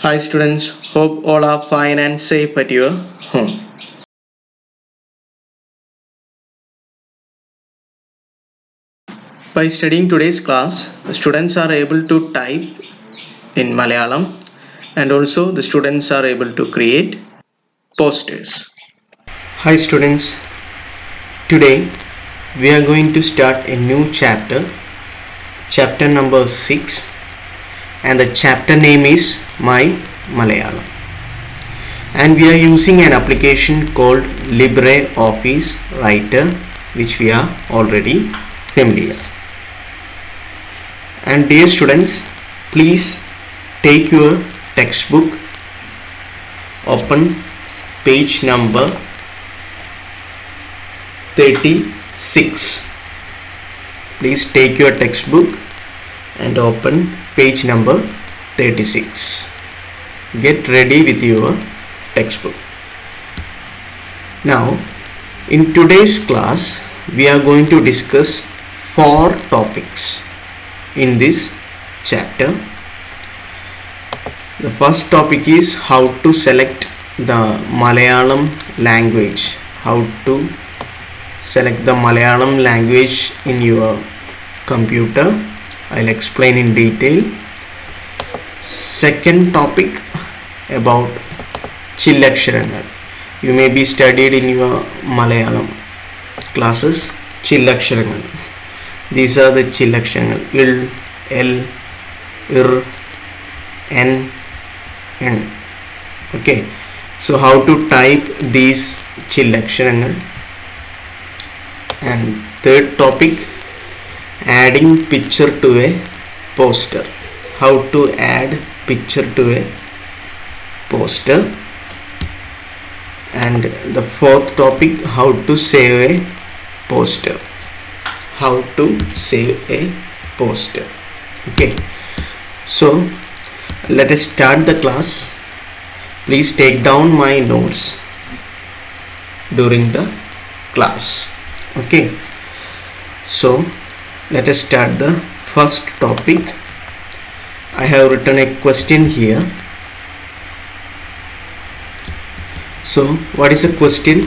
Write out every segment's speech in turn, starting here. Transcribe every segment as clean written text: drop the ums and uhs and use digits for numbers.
Hi students, hope all are fine and safe at your home. By studying today's class, the students are able to type in Malayalam and also the students are able to create posters. Hi students, today we are going to start a new chapter number 6, and the chapter name is My Malayalam. And we are using an application called LibreOffice Writer, which we are already familiar. And dear students, please take your textbook, open page number 36. Please take your textbook and open page number 36. Get ready with your textbook. Now, in today's class, we are going to discuss 4 topics in this chapter. The first topic is how to select the Malayalam language. How to select the Malayalam language in your computer. I'll explain in detail. Second topic about Chillaksharangal. You may be studied in your Malayalam classes Chillaksharangal. These are the Chillaksharangal: Il, L, Ir, N, N. Okay, so how to type these Chillaksharangal. And third topic, adding picture to a poster. How to add picture to a poster. And the fourth topic, how to save a poster. How to save a poster. Okay, so let us start the class. Please take down my notes during the class. Okay, so let us start the first topic. I have written a question here. So what is the question?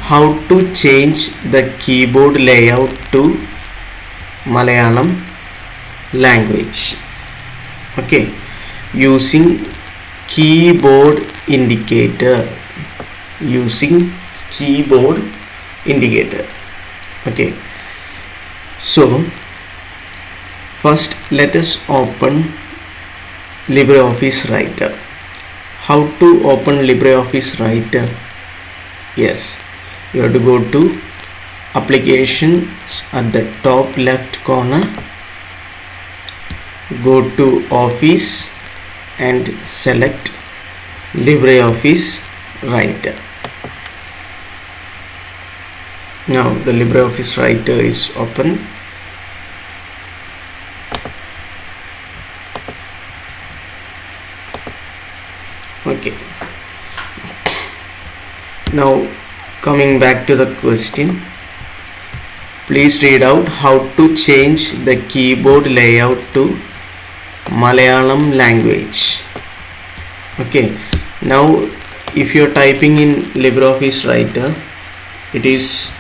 How to change the keyboard layout to Malayalam language. Okay, using keyboard indicator. Using keyboard indicator. Okay, so first let us open LibreOffice Writer. How to open LibreOffice Writer? Yes, you have to go to applications at the top left corner, go to Office and select LibreOffice Writer. Now the LibreOffice Writer is open. Okay, now coming back to the question, please read out how to change the keyboard layout to Malayalam language. Okay, now if you are typing in LibreOffice Writer, it is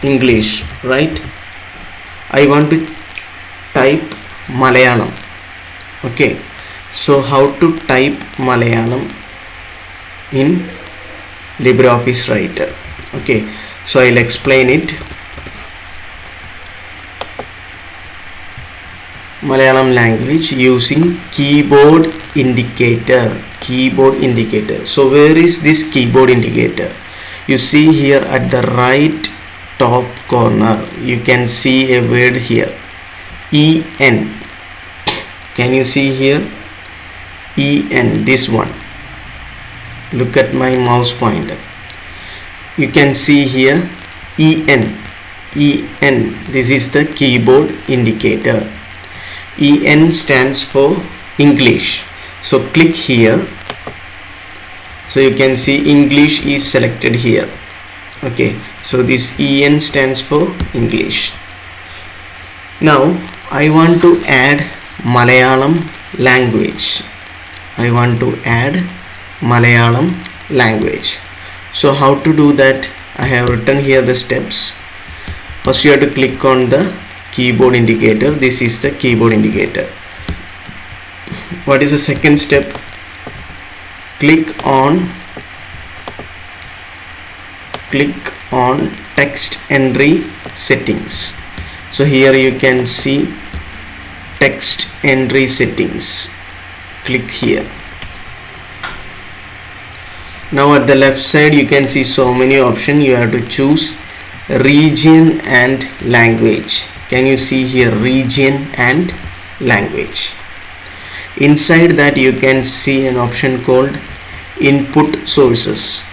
English, right? I want to type Malayalam. Okay, so how to type Malayalam in LibreOffice Writer? Okay, so I'll explain it. Malayalam language using keyboard indicator. Keyboard indicator. So where is this keyboard indicator? You see here at the right top corner, you can see a word here, EN. Can you see here? EN, this one. Look at my mouse pointer. You can see here EN. EN, this is the keyboard indicator. EN stands for English. So click here. So you can see English is selected here. Okay, so this EN stands for English. Now I want to add Malayalam language. I want to add Malayalam language. So how to do that? I have written here the steps. First you have to click on the keyboard indicator. This is the keyboard indicator. What is the second step? Click on text entry settings. So here you can see text entry settings. Click here. Now at the left side you can see so many options. You have to choose region and language. Can you see here region and language? Inside that you can see an option called input sources.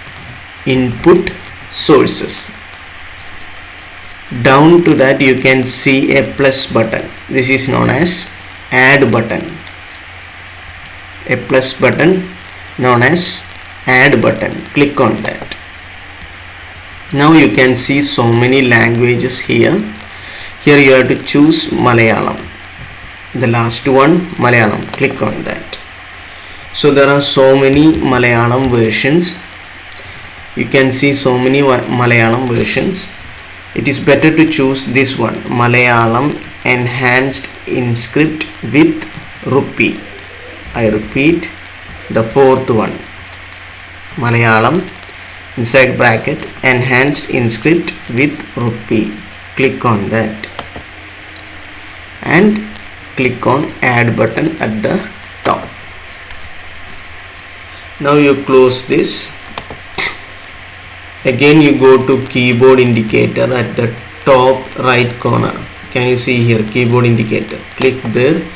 Down to that you can see a plus button. This is known as add button. A plus button known as add button. Click on that. Now you can see so many languages here. Here you have to choose Malayalam. The last one, Malayalam. Click on that. So there are so many Malayalam versions. You can see so many Malayalam versions. It is better to choose this one, Malayalam enhanced inscript with rupee. I repeat, the fourth one, Malayalam inside bracket enhanced inscript with rupee. Click on that and click on add button at the top. Now you close this. Again you go to keyboard indicator at the top right corner. Can you see here keyboard indicator? Click there.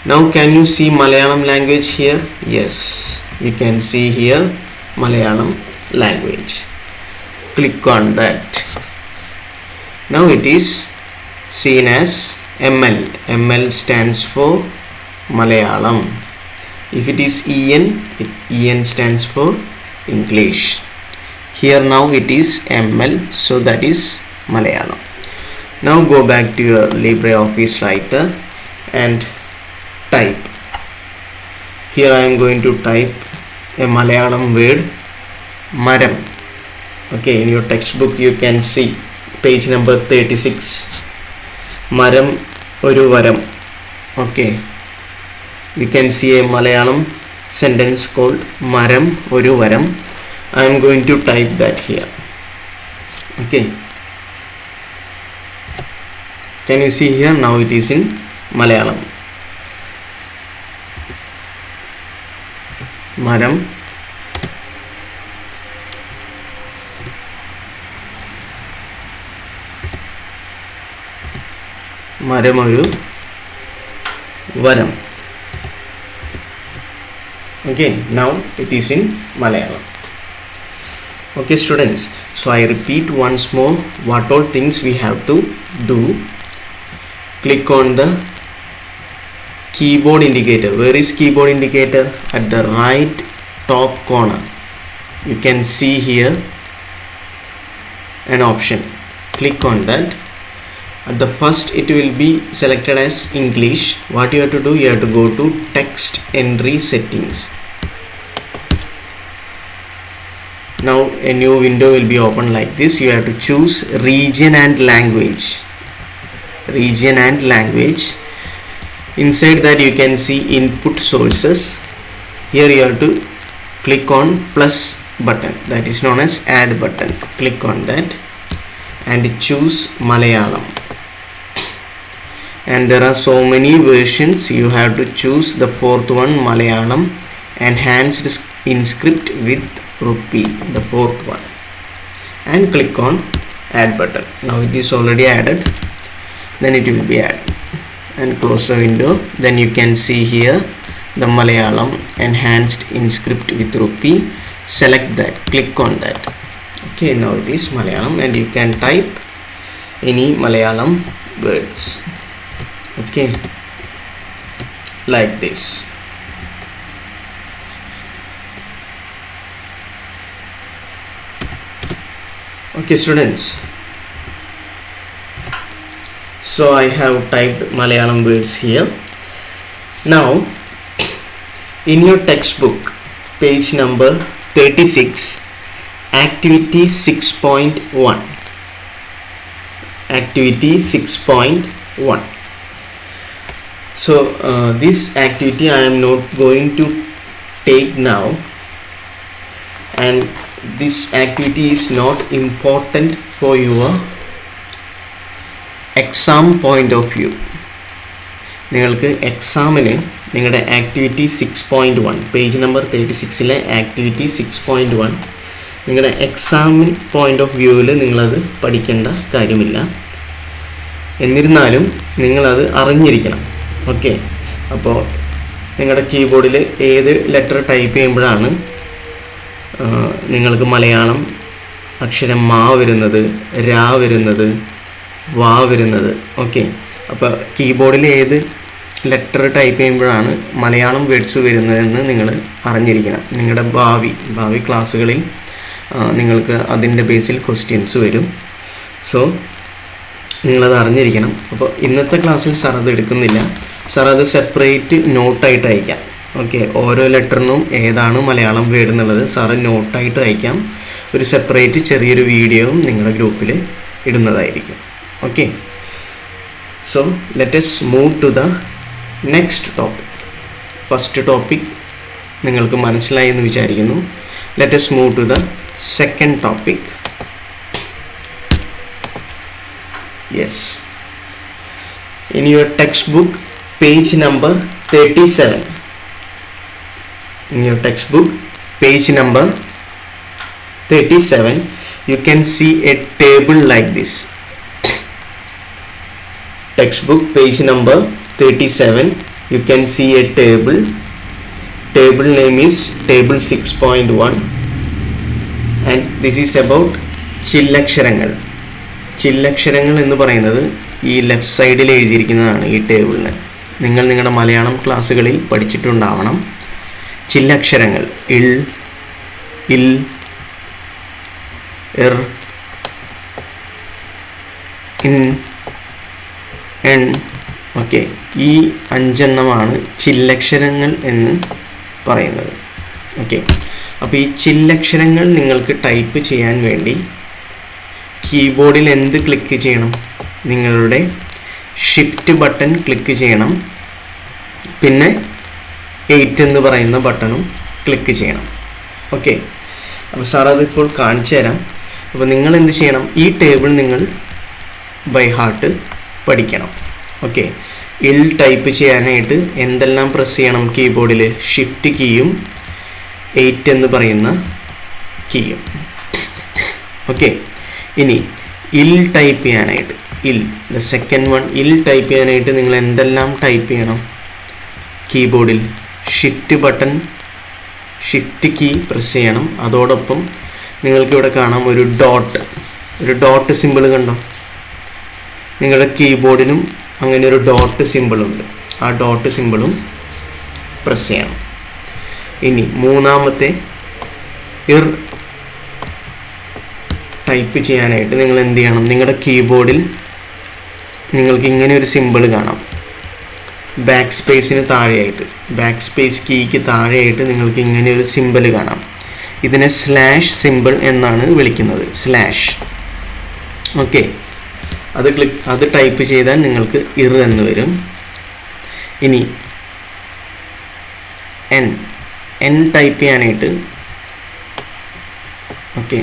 Now can you see Malayalam language here? Yes, you can see here Malayalam language. Click on that. Now it is seen as ML. ML stands for Malayalam. If it is EN, EN stands for English. Here now it is ML, so that is Malayalam. Now go back to your LibreOffice Writer and type. Here I am going to type a Malayalam word, Maram. Okay, in your textbook you can see page number 36. Maram oru varam. Okay, you can see a Malayalam sentence called Maram oru varam. I am going to type that here. Okay, can you see here? Now it is in Malayalam. Maram oru varam. Okay, now it is in Malayalam. Okay students, so I repeat once more what all things we have to do. Click on the keyboard indicator. Where is keyboard indicator? At the right top corner you can see here an option. Click on that. At the first it will be selected as English. What you have to do, you have to go to text entry settings. Now a new window will be open like this. You have to choose region and language. Inside that you can see input sources. Here you have to click on plus button, that is known as add button. Click on that and choose Malayalam. And there are so many versions. You have to choose the fourth one, Malayalam enhanced inscript with rupee, the fourth one, and click on add button. Now it is already added, then it will be added, and close the window. Then you can see here the Malayalam enhanced inscript with rupee. Select that, click on that. Okay, now it is Malayalam and you can type any Malayalam words. Okay, like this. Okay students, so I have typed Malayalam words here. Now In your textbook, page number 36, activity 6.1. Activity 6.1. So this activity I am not going to take now, and this activity is not important for your exam point of view. നിങ്ങൾക്ക് എക്സാമിന് നിങ്ങളുടെ activity 6.1 page number 36 activity 6.1 നിങ്ങളുടെ examine point of വ്യൂവിൽ നിങ്ങളത് പഠിക്കേണ്ട കാര്യമില്ല. എന്നിരുന്നാലും നിങ്ങളത് അറിഞ്ഞിരിക്കണം. ഓക്കെ, അപ്പോൾ നിങ്ങളുടെ കീബോർഡിൽ ഏത് ലെറ്റർ ടൈപ്പ് ചെയ്യുമ്പോഴാണ് നിങ്ങൾക്ക് മലയാളം അക്ഷരം മാ വരുന്നത്, രാ വരുന്നത്, വാ വരുന്നത്. ഓക്കെ, അപ്പോൾ കീബോർഡിൽ ഏത് ലെറ്റർ ടൈപ്പ് ചെയ്യുമ്പോഴാണ് മലയാളം വേർഡ്സ് വരുന്നതെന്ന് നിങ്ങൾ അറിഞ്ഞിരിക്കണം. നിങ്ങളുടെ ഭാവി ക്ലാസ്സുകളിൽ നിങ്ങൾക്ക് അതിൻ്റെ ബേസിൽ ക്വസ്റ്റ്യൻസ് വരും. സോ നിങ്ങളത് അറിഞ്ഞിരിക്കണം. അപ്പോൾ ഇന്നത്തെ ക്ലാസ്സിൽ സാർ അത് എടുക്കുന്നില്ല. സാർ അത് സെപ്പറേറ്റ് നോട്ടായിട്ട് അയക്കാം. ഓക്കെ, ഓരോ ലെറ്ററിനും ഏതാണ് മലയാളം വേർഡ് എന്നുള്ളത് സാറ് നോട്ടായിട്ട് അയക്കാം. ഒരു സെപ്പറേറ്റ് ചെറിയൊരു വീഡിയോയും നിങ്ങളുടെ ഗ്രൂപ്പിൽ ഇടുന്നതായിരിക്കും. Okay, so let us move to the next topic. First topic നിങ്ങൾക്ക് മനസ്സിലായി എന്ന് വിചാരിക്കുന്നു. Let us move to the second topic. Yes, in your textbook page number 37, in your textbook page number 37 you can see a table like this. Textbook page number 37 you can see a table name is table 6.1 and this is about ചില്ലക്ഷരങ്ങൾ. ചില്ലക്ഷരങ്ങൾ എന്ന് പറയുന്നത് ഈ left സൈഡിൽ എഴുതിയിരിക്കുന്നതാണ്. ഈ ടേബിളിന് നിങ്ങൾ നിങ്ങളുടെ മലയാളം ക്ലാസ്സുകളിൽ പഠിച്ചിട്ടുണ്ടാവണം. ചില്ലക്ഷരങ്ങൾ ഇൽ, ഇൽ, എർ, ഇൻ, എൻ. ഓക്കെ, ഈ 5 എണ്ണമാണ് ചില്ലക്ഷരങ്ങൾ എന്ന് പറയുന്നത്. ഓക്കെ, അപ്പോൾ ഈ ചില്ലക്ഷരങ്ങൾ നിങ്ങൾക്ക് ടൈപ്പ് ചെയ്യാൻ വേണ്ടി കീബോർഡിൽ എന്ത് ക്ലിക്ക് ചെയ്യണം? നിങ്ങളുടെ ഷിഫ്റ്റ് ബട്ടൺ ക്ലിക്ക് ചെയ്യണം. പിന്നെ 8 എന്ന് പറയുന്ന ബട്ടണും ക്ലിക്ക് ചെയ്യണം. ഓക്കെ, അപ്പോൾ സാർ അതിപ്പോൾ കാണിച്ചു തരാം. അപ്പോൾ നിങ്ങൾ എന്ത് ചെയ്യണം? ഈ ടേബിൾ നിങ്ങൾ ബൈ ഹാർട്ട് പഠിക്കണം. ഓക്കെ, ഇൽ ടൈപ്പ് ചെയ്യാനായിട്ട് എന്തെല്ലാം പ്രസ് ചെയ്യണം? കീബോർഡിൽ ഷിഫ്റ്റ് കീയും 8 എന്ന് പറയുന്ന കീയും. ഓക്കെ, ഇനി ഇൽ ടൈപ്പ് ചെയ്യാനായിട്ട് ദ സെക്കൻഡ് വൺ ഇൽ ടൈപ്പ് ചെയ്യാനായിട്ട് നിങ്ങൾ എന്തെല്ലാം ടൈപ്പ് ചെയ്യണം? കീബോർഡിൽ ഷിഫ്റ്റ് കീ പ്രസ് ചെയ്യണം. അതോടൊപ്പം നിങ്ങൾക്കിവിടെ കാണാം ഒരു ഡോട്ട് സിമ്പിൾ കണ്ടോ? നിങ്ങളുടെ കീബോർഡിനും അങ്ങനെ ഒരു ഡോട്ട് സിമ്പിളുണ്ട്. ആ ഡോട്ട് സിമ്പിളും പ്രസ് ചെയ്യണം. ഇനി മൂന്നാമത്തെ ഇർ ടൈപ്പ് ചെയ്യാനായിട്ട് നിങ്ങൾ എന്ത് ചെയ്യണം? നിങ്ങളുടെ കീബോർഡിൽ നിങ്ങൾക്ക് ഇങ്ങനെ ഒരു സിമ്പിൾ കാണാം. ബാക്ക് സ്പേസിന് താഴെയായിട്ട്, ബാക്ക് സ്പേസ് കീക്ക് താഴെയായിട്ട് നിങ്ങൾക്ക് ഇങ്ങനെ ഒരു സിമ്പിൾ കാണാം. ഇതിനെ സ്ലാഷ് സിമ്പിൾ എന്നാണ് വിളിക്കുന്നത്. സ്ലാഷ്. ഓക്കെ, അത് ടൈപ്പ് ചെയ്താൽ നിങ്ങൾക്ക് ഇർ എന്ന് വരും. ഇനി എൻ ടൈപ്പ് ചെയ്യാനായിട്ട് ഓക്കെ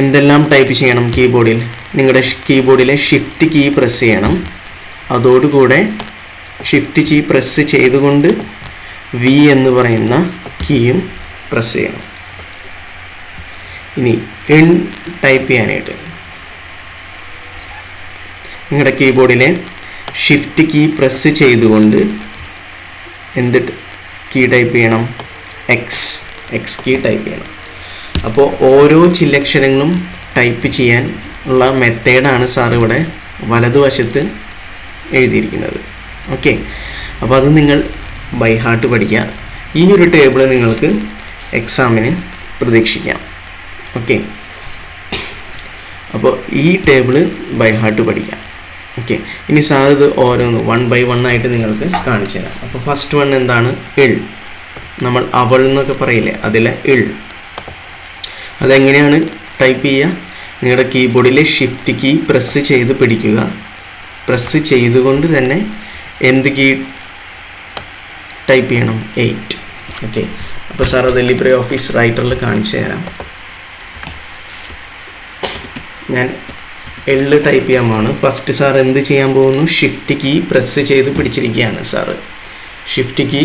എന്തെല്ലാം ടൈപ്പ് ചെയ്യണം? കീബോർഡിൽ നിങ്ങളുടെ കീബോർഡിലെ ഷിഫ്റ്റ് കീ പ്രസ് ചെയ്യണം. അതോടുകൂടെ ഷിഫ്റ്റ് കീ പ്രസ് ചെയ്തുകൊണ്ട് വി എന്ന് പറയുന്ന കീയും പ്രസ് ചെയ്യണം. ഇനി എൻ ടൈപ്പ് ചെയ്യാനായിട്ട് നിങ്ങളുടെ കീബോർഡിലെ ഷിഫ്റ്റ് കീ പ്രസ് ചെയ്തുകൊണ്ട് എന്ത് കീ ടൈപ്പ് ചെയ്യണം? എക്സ് കീ ടൈപ്പ് ചെയ്യണം. അപ്പോൾ ഓരോ ചില്ലക്ഷരങ്ങളും ടൈപ്പ് ചെയ്യാൻ ഉള്ള മെത്തേഡാണ് സാർ ഇവിടെ വലതുവശത്ത് എഴുതിയിരിക്കുന്നത്. ഓക്കെ, അപ്പോൾ അത് നിങ്ങൾ ബൈ ഹാർട്ട് പഠിക്കുക. ഈ ഒരു ടേബിൾ നിങ്ങൾക്ക് എക്സാമിന് പ്രതീക്ഷിക്കാം. ഓക്കെ, അപ്പോൾ ഈ ടേബിൾ ബൈ ഹാർട്ട് പഠിക്കാം. ഓക്കെ, ഇനി സാർ ഇത് ഓരോന്ന് 1 by 1 ആയിട്ട് നിങ്ങൾക്ക് കാണിച്ചു തരാം. അപ്പോൾ ഫസ്റ്റ് വൺ എന്താണ്? ഇൾ. നമ്മൾ അവൾ എന്നൊക്കെ പറയില്ലേ, അതിലെ ഇൾ. അതെങ്ങനെയാണ് ടൈപ്പ് ചെയ്യുക? നിങ്ങളുടെ കീബോർഡിലെ ഷിഫ്റ്റ് കീ പ്രസ് ചെയ്ത് പിടിക്കുക. പ്രസ് ചെയ്തുകൊണ്ട് തന്നെ എന്ത് കീ ടൈപ്പ് ചെയ്യണം? 8. ഓക്കെ, അപ്പോൾ സാർ അത് ലിബ്രെ ഓഫീസ് റൈറ്ററിൽ കാണിച്ചു തരാം. ഞാൻ എള്ള് ടൈപ്പ് ചെയ്യാൻ പോവാണ്. ഫസ്റ്റ് സാർ എന്ത് ചെയ്യാൻ പോകുന്നു? ഷിഫ്റ്റ് കീ പ്രസ് ചെയ്ത് പിടിച്ചിരിക്കുകയാണ്. സാറ് ഷിഫ്റ്റ് കീ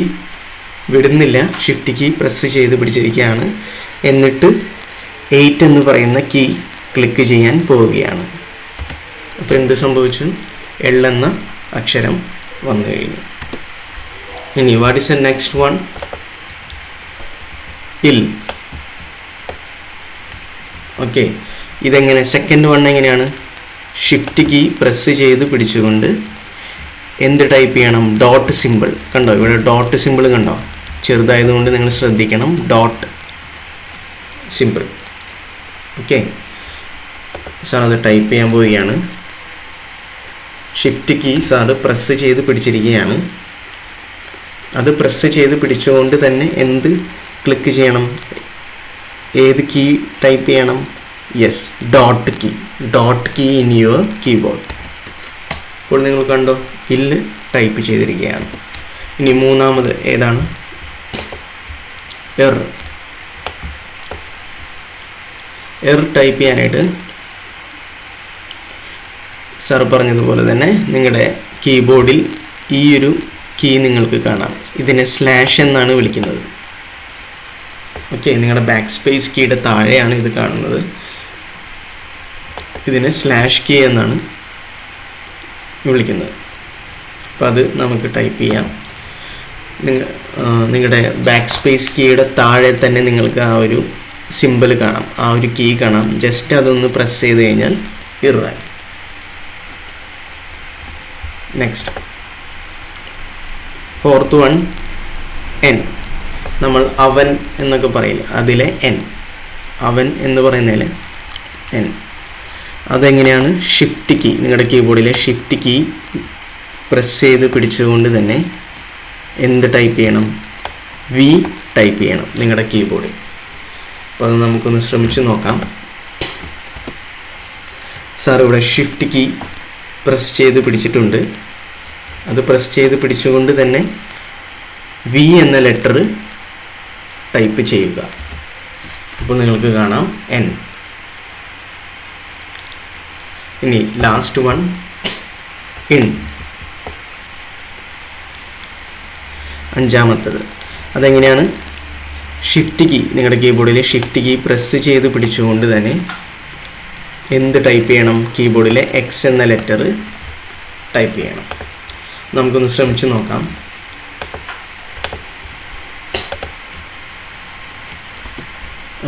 വിടുന്നില്ല, ഷിഫ്റ്റ് കീ പ്രസ് ചെയ്ത് പിടിച്ചിരിക്കുകയാണ്. എന്നിട്ട് 8 എന്ന് പറയുന്ന കീ ക്ലിക്ക് ചെയ്യാൻ പോവുകയാണ്. അപ്പോൾ എന്ത് സംഭവിച്ചു? എള്ളെന്ന അക്ഷരം വന്നു കഴിഞ്ഞു. ഇനി what is the next one? ഇൽ. ഓക്കെ, ഇതെങ്ങനെ? സെക്കൻഡ് വൺ എങ്ങനെയാണ്? ഷിഫ്റ്റ് കീ പ്രസ് ചെയ്ത് പിടിച്ചുകൊണ്ട് എന്ത് ടൈപ്പ് ചെയ്യണം? Dot simple. കണ്ടോ, ഇവിടെ ഡോട്ട് സിമ്പിൾ കണ്ടോ? ചെറുതായതുകൊണ്ട് നിങ്ങൾ ശ്രദ്ധിക്കണം. Dot simple. ഓക്കെ, സാർ അത് ടൈപ്പ് ചെയ്യാൻ പോവുകയാണ്. ഷിഫ്റ്റ് കീ സാറ് പ്രസ് ചെയ്ത് പിടിച്ചിരിക്കുകയാണ്. അത് പ്രസ് ചെയ്ത് പിടിച്ചുകൊണ്ട് തന്നെ എന്ത് ക്ലിക്ക് ചെയ്യണം? ഏത് കീ ടൈപ്പ് ചെയ്യണം? Yes, dot key. Dot key in your keyboard. ഇപ്പോൾ നിങ്ങൾ കണ്ടോ, ഇല്ല് ടൈപ്പ് ചെയ്തിരിക്കുകയാണ്. ഇനി മൂന്നാമത് ഏതാണ്? എർ. എർ ടൈപ്പ് ചെയ്യാനായിട്ട് സാർ പറഞ്ഞതുപോലെ തന്നെ നിങ്ങളുടെ കീബോർഡിൽ ഈ ഒരു കീ നിങ്ങൾക്ക് കാണാം. ഇതിനെ സ്ലാഷ് എന്നാണ് വിളിക്കുന്നത്. ഓക്കെ, നിങ്ങളുടെ ബാക്ക് സ്പേസ് കീയുടെ താഴെയാണ് ഇത് കാണുന്നത്. ഇതിനെ സ്ലാഷ് കീ എന്നാണ് വിളിക്കുന്നത്. അപ്പോൾ അത് നമുക്ക് ടൈപ്പ് ചെയ്യാം. നിങ്ങളുടെ ബാക്ക് സ്പേസ് കീയുടെ താഴെ തന്നെ നിങ്ങൾക്ക് ആ ഒരു സിമ്പിൾ കാണാം, ആ ഒരു കീ കാണാം. ജസ്റ്റ് അതൊന്ന് പ്രസ് ചെയ്ത് കഴിഞ്ഞാൽ ഇറായി. Next fourth one N. നമ്മൾ അവൻ എന്നൊക്കെ പറയില്ല, അതിലെ എൻ. അവൻ എന്ന് പറയുന്നതിൽ എൻ. അതെങ്ങനെയാണ്? ഷിഫ്റ്റ് കീ, നിങ്ങളുടെ കീബോർഡിലെ ഷിഫ്റ്റ് കീ പ്രസ് ചെയ്ത് പിടിച്ചുകൊണ്ട് തന്നെ എന്ത് ടൈപ്പ് ചെയ്യണം? വി ടൈപ്പ് ചെയ്യണം നിങ്ങളുടെ കീബോർഡിൽ. അപ്പോൾ അത് നമുക്കൊന്ന് ശ്രമിച്ചു നോക്കാം. സാർ ഇവിടെ ഷിഫ്റ്റ് കീ പ്രസ് ചെയ്ത് പിടിച്ചിട്ടുണ്ട്. അത് പ്രസ് ചെയ്ത് പിടിച്ചുകൊണ്ട് തന്നെ വി എന്ന ലെറ്റർ ടൈപ്പ് ചെയ്യുക. അപ്പോൾ നിങ്ങൾക്ക് കാണാം എൻ. ഇനി ലാസ്റ്റ് വൺ ഇൻ. അഞ്ചാമത്തത് അതെങ്ങനെയാണ്? ഷിഫ്റ്റ് കീ, നിങ്ങളുടെ കീബോർഡിലെ ഷിഫ്റ്റ് കീ പ്രസ് ചെയ്ത് പിടിച്ചുകൊണ്ട് തന്നെ എന്ത് ടൈപ്പ് ചെയ്യണം? കീബോർഡിലെ എക്സ് എന്ന ലെറ്റർ ടൈപ്പ് ചെയ്യണം. നമുക്കൊന്ന് ശ്രമിച്ചു നോക്കാം.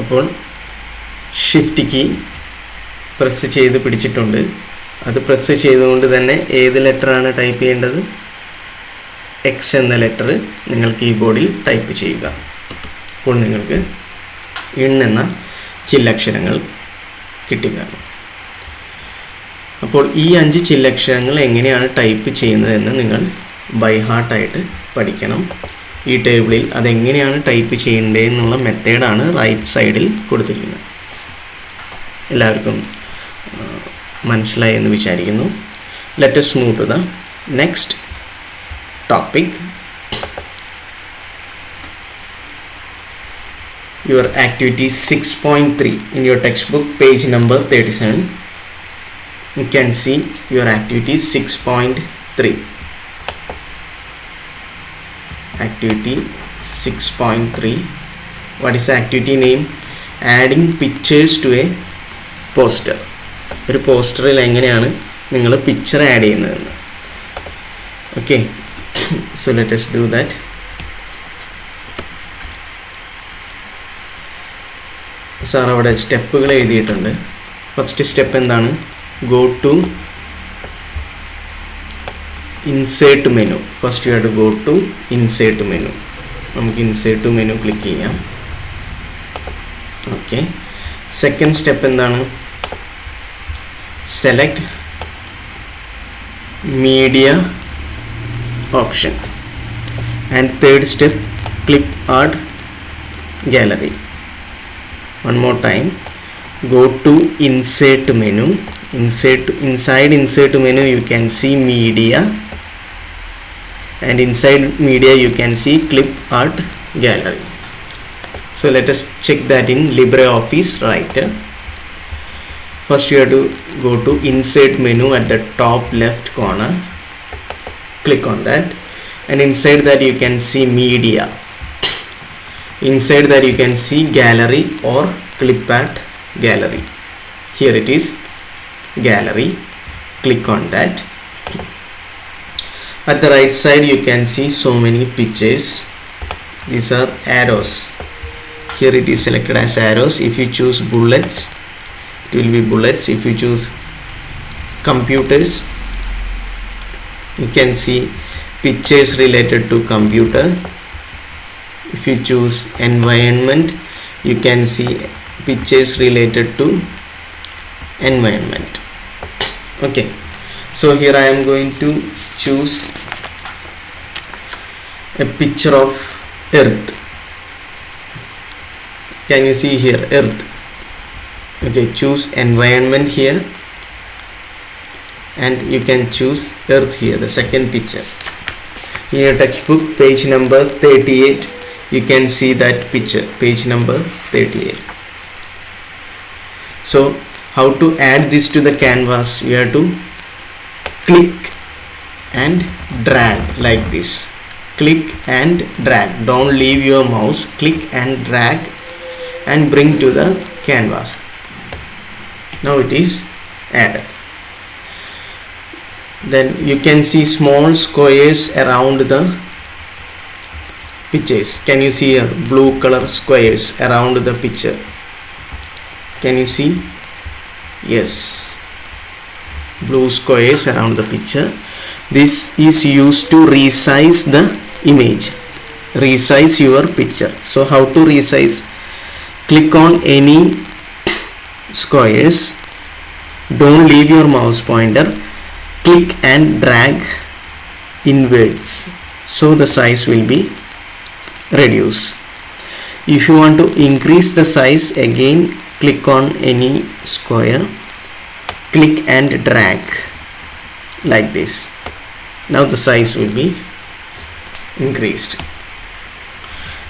അപ്പോൾ ഷിഫ്റ്റ് കീ പ്രസ് ചെയ്ത് പിടിച്ചിട്ടുണ്ട്. അത് പ്രസ് ചെയ്തുകൊണ്ട് തന്നെ ഏത് ലെറ്ററാണ് ടൈപ്പ് ചെയ്യേണ്ടത്? എക്സ് എന്ന ലെറ്റർ നിങ്ങൾ കീബോർഡിൽ ടൈപ്പ് ചെയ്യുക. അപ്പോൾ നിങ്ങൾക്ക് ഇൺ എന്ന ചില്ലക്ഷരങ്ങൾ കിട്ടുകയാണ്. അപ്പോൾ ഈ 5 ചില്ലക്ഷരങ്ങൾ എങ്ങനെയാണ് ടൈപ്പ് ചെയ്യുന്നതെന്ന് നിങ്ങൾ ബൈ ഹാർട്ടായിട്ട് പഠിക്കണം. ഈ ടേബിളിൽ അതെങ്ങനെയാണ് ടൈപ്പ് ചെയ്യേണ്ടതെന്നുള്ള മെത്തേഡാണ് റൈറ്റ് സൈഡിൽ കൊടുത്തിരിക്കുന്നത്. എല്ലാവർക്കും മനസ്സിലായി എന്ന് വിചാരിക്കുന്നു. Let us move to the next topic. Your activity 6.3 in your textbook, page number 37. You can see your activity 6.3. Activity 6.3. What is the activity name? Adding pictures to a poster. ഒരു പോസ്റ്ററിൽ എങ്ങനെയാണ് നിങ്ങൾ പിക്ചർ ആഡ് ചെയ്യുന്നതെന്ന്. Okay, so let us do that. Sir അവിടെ സ്റ്റെപ്പുകൾ എഴുതിയിട്ടുണ്ട്. First step എന്താണ്? Go to insert menu. First you have to go to insert menu. നമുക്ക് ഇൻസേർട്ട് മെനു ക്ലിക്ക് ചെയ്യാം. ഓക്കെ, സെക്കൻഡ് സ്റ്റെപ്പ് എന്താണ്? Select media option, and third step, clip art gallery. One more time, go to insert menu. Inside insert menu you can see media, and inside media you can see clip art gallery. So let us check that in LibreOffice Writer. First you have to go to insert menu at the top left corner, click on that, and inside that you can see media. Inside that you can see gallery or clip art gallery. Here it is, gallery. Click on that. At the right side you can see so many pictures. These are arrows. Here it is selected as arrows. If you choose bullets, it will be bullets. If you choose computers, you can see pictures related to computer. If you choose environment, you can see pictures related to environment. Okay, so here I am going to choose a picture of earth. Can you see here, earth? Okay, choose environment here, and you can choose earth here, the second picture. In your textbook, page number 38, you can see that picture, page number 38. So how to add this to the canvas? You have to click and drag like this. Click and drag. Don't leave your mouse. Click and drag and bring to the canvas. Now it is added. Then you can see small squares around the pictures. Can you see here blue color squares around the picture? Can you see? Yes, blue squares around the picture. This is used to resize the image, resize your picture. So how to resize? Click on any squares, don't leave your mouse pointer, click and drag inwards, so the size will be reduced. If you want to increase the size, again click on any square, click and drag like this. Now the size will be increased.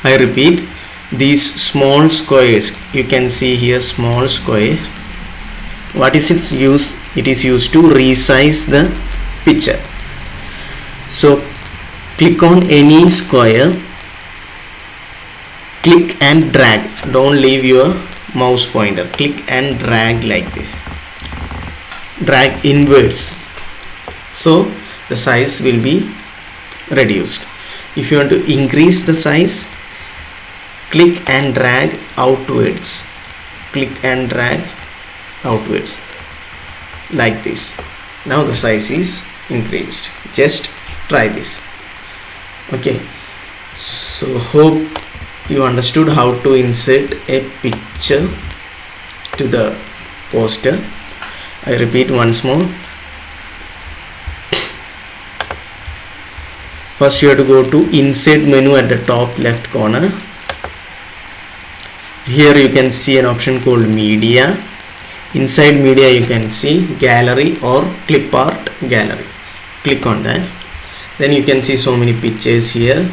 I repeat, these small squares, you can see here small squares. What is its use? It is used to resize the picture. So click on any square, click and drag, don't leave your mouse pointer, click and drag like this, drag inwards, so the size will be reduced. If you want to increase the size, click and drag outwards, click and drag outwards like this. Now the size is increased. Just try this. Okay, so hope you understood how to insert a picture to the poster. I repeat once more. First you have to go to insert menu at the top left corner. Here you can see an option called media. Inside media you can see gallery or clip art gallery. Click on that. Then you can see so many pictures here.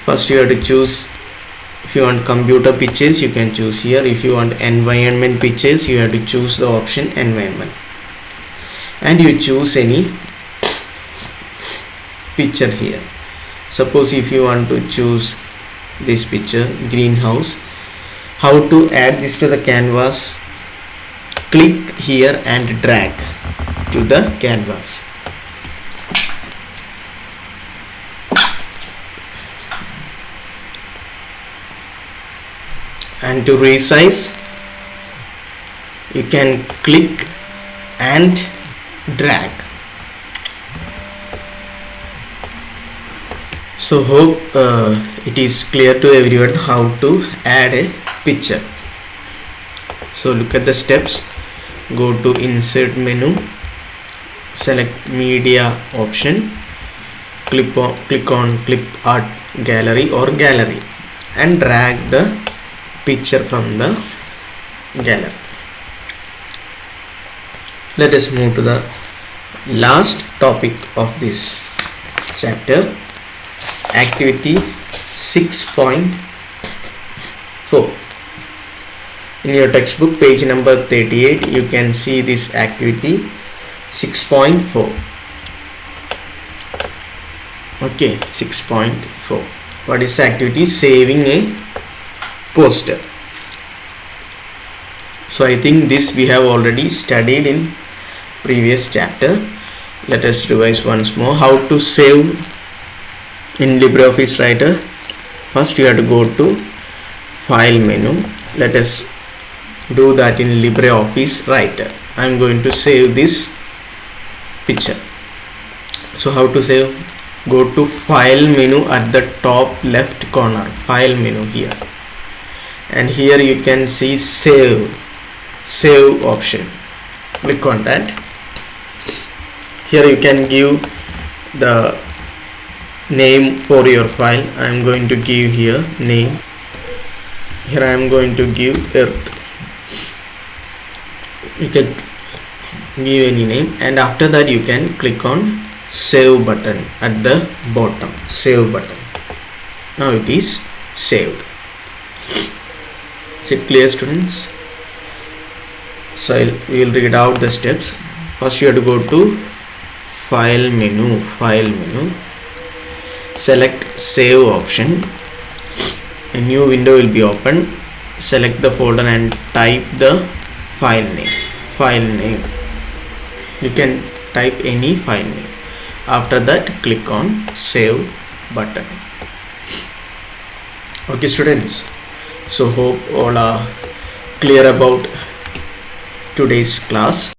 First you have to choose, if you want computer pictures you can choose here. If you want environment pictures, you have to choose the option environment, and you choose any picture here. Suppose if you want to choose this picture, greenhouse. How to add this to the canvas? Click here and drag to the canvas. And to resize, you can click and drag. So hope it is clear to everyone how to add a picture. So look at the steps. Go to insert menu, select media option, click on clip art gallery or gallery and drag the picture from the gallery. Let us move to the last topic of this chapter, activity 6.4. In your textbook page number 38 you can see this activity 6.4. okay, 6.4. what is the activity? Saving a poster. So I think this we have already studied in previous chapter. Let us revise once more. How to save in LibreOffice Writer? First you have to go to file menu. Let us do that in LibreOffice Writer. I am going to save this picture. So how to save? Go to file menu at the top left corner, file menu here, and here you can see save option. Click on that. Here you can give the name for your file. I am going to give here name. Here I am going to give earth. You can give any name, and after that you can click on save button at the bottom. Save button. Now it is saved. Is it clear, students? So we will read out the steps. First you have to go to file menu, select save option. A new window will be opened. Select the folder and type the file name. You can type any file name. After that click on save button. Okay students, so hope all are clear about today's class.